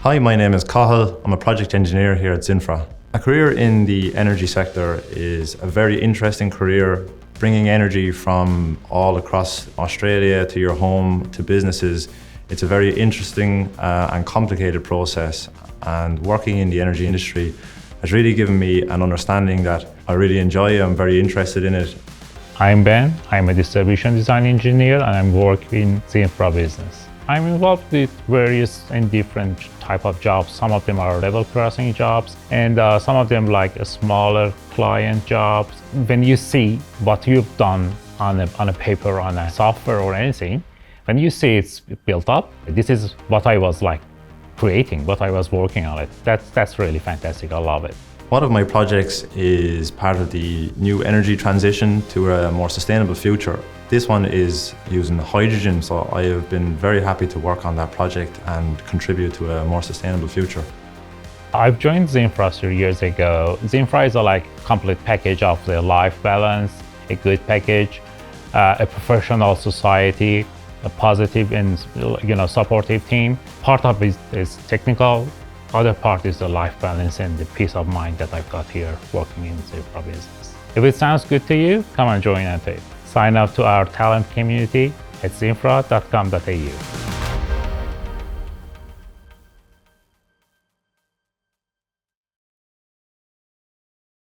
Hi, my name is Cathal. I'm a project engineer here at Zinfra. A career in the energy sector is a very interesting career, bringing energy from all across Australia to your home to businesses. It's a very interesting and complicated process, and working in the energy industry has really given me an understanding that I really enjoy. I'm very interested in it. I'm Ben. I'm a distribution design engineer and I'm working in Zinfra business. I'm involved with various and different type of jobs. Some of them are level crossing jobs and some of them like smaller client jobs. When you see what you've done on a paper, on a software or anything, when you see it's built up, this is what I was like creating, what I was working on it. That's really fantastic. I love it. One of my projects is part of the new energy transition to a more sustainable future. This one is using hydrogen, so I have been very happy to work on that project and contribute to a more sustainable future. I've joined Zinfra 3 years ago. Zinfra is a complete package of the life balance, a good package, a professional society, a positive and supportive team. Part of it is technical. Other part is the life balance and the peace of mind that I've got here working in Zinfra business. If it sounds good to you, come and join us. Sign up to our talent community at zinfra.com.au.